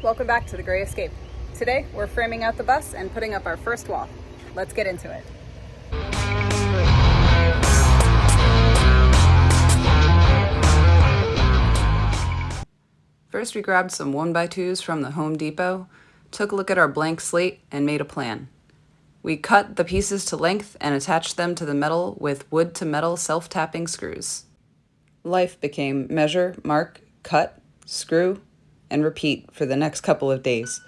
Welcome back to the Gray Escape. Today, we're framing out the bus and putting up our first wall. Let's get into it. First, we grabbed some 1x2s from the Home Depot, took a look at our blank slate, and made a plan. We cut the pieces to length and attached them to the metal with wood-to-metal self-tapping screws. Life became measure, mark, cut, screw, and repeat for the next couple of days.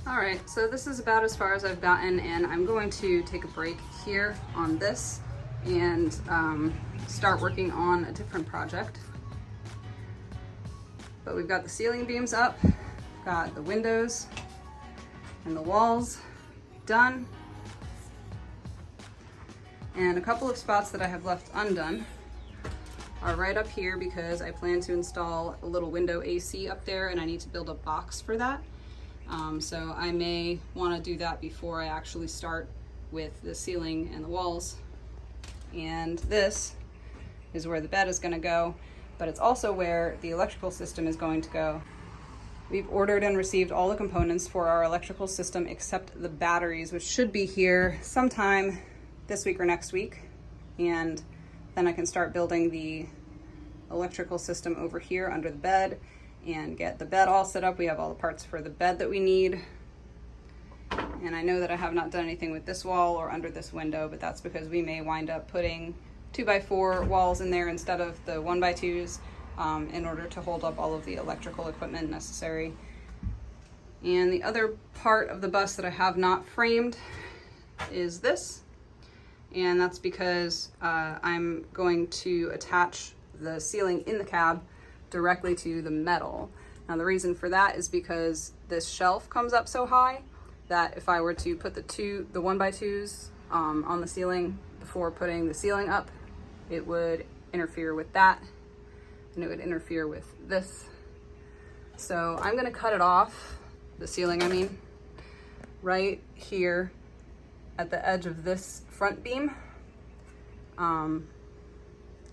Alright, so this is about as far as I've gotten, and I'm going to take a break here on this and start working on a different project. But we've got the ceiling beams up, got the windows and the walls done, and a couple of spots that I have left undone are right up here because I plan to install a little window AC up there, and I need to build a box for that. So I may want to do that before I actually start with the ceiling and the walls. And this is where the bed is going to go, but it's also where the electrical system is going to go. We've ordered and received all the components for our electrical system except the batteries, which should be here sometime this week or next week. And then I can start building the electrical system over here under the bed and get the bed all set up. We have all the parts for the bed that we need. And I know that I have not done anything with this wall or under this window, but that's because we may wind up putting 2x4 walls in there instead of the 1x2s in order to hold up all of the electrical equipment necessary. And the other part of the bus that I have not framed is this. And that's because I'm going to attach the ceiling in the cab directly to the metal. Now the reason for that is because this shelf comes up so high that if I were to put the 1x2s on the ceiling before putting the ceiling up, it would interfere with that, and it would interfere with this. So I'm gonna cut it off, the ceiling I mean, right here at the edge of this front beam. And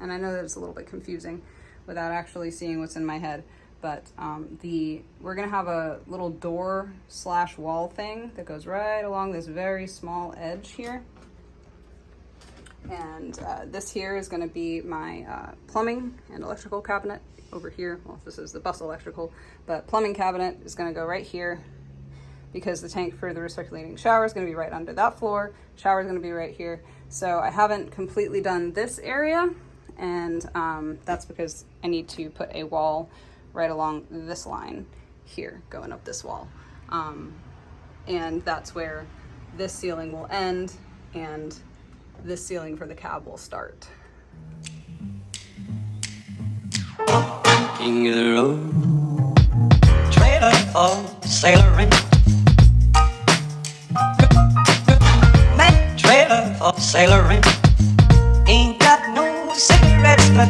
I know that it's a little bit confusing without actually seeing what's in my head, but we're gonna have a little door / wall thing that goes right along this very small edge here. And this here is gonna be my plumbing and electrical cabinet over here. Well, this is the bus electrical, but plumbing cabinet is gonna go right here because the tank for the recirculating shower is gonna be right under that floor. Shower is gonna be right here. So I haven't completely done this area, and that's because I need to put a wall right along this line here going up this wall, and that's where this ceiling will end and this ceiling for the cab will start. King of the road, trailer for sailoring. Man, trailer for sailoring. Ain't got no cigarettes, but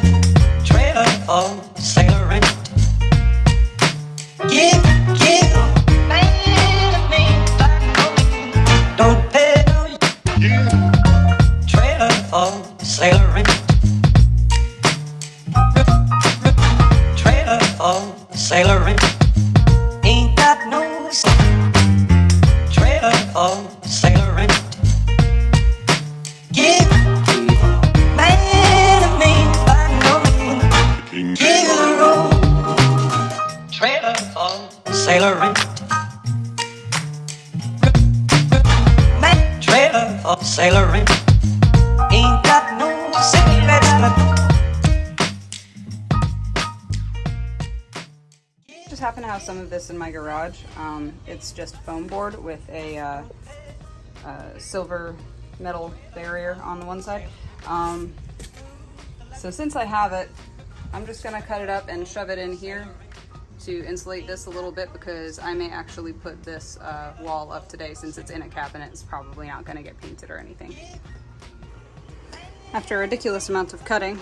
trailer for sailoring. Give, man, me, don't pay no trailer for sailoring. Trailer for sailoring. Ain't got no trailer for sailoring. Give, man, me, king of the road. Trailer for sailoring. Man, trailer for sailoring. Ain't got no cigarettes, but just happen to have some of this in my garage. It's just foam board with a silver metal barrier on the one side. So since I have it, I'm just gonna cut it up and shove it in here to insulate this a little bit, because I may actually put this wall up today. Since it's in a cabinet, it's probably not gonna get painted or anything. After a ridiculous amount of cutting,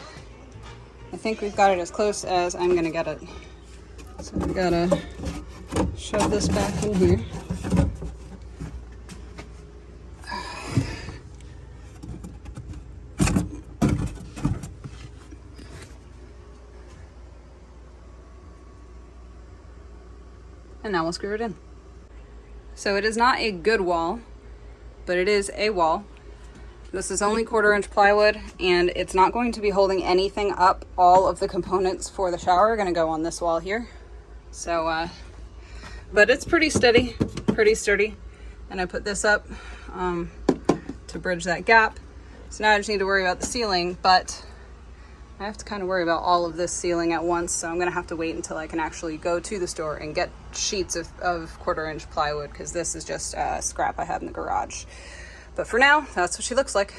I think we've got it as close as I'm gonna get it. So we gotta shove this back in here. And now we'll screw it in. So it is not a good wall, but it is a wall. This is only 1/4" plywood, and it's not going to be holding anything up. All of the components for the shower are gonna go on this wall here. So, but it's pretty steady, pretty sturdy. And I put this up to bridge that gap. So now I just need to worry about the ceiling, but I have to kind of worry about all of this ceiling at once. So I'm gonna have to wait until I can actually go to the store and get sheets of 1/4" plywood, because this is just scrap I have in the garage. But for now, that's what she looks like.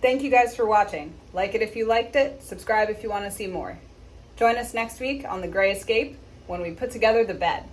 Thank you guys for watching. Like it if you liked it, subscribe if you want to see more. Join us next week on The Gray Escape when we put together the bed.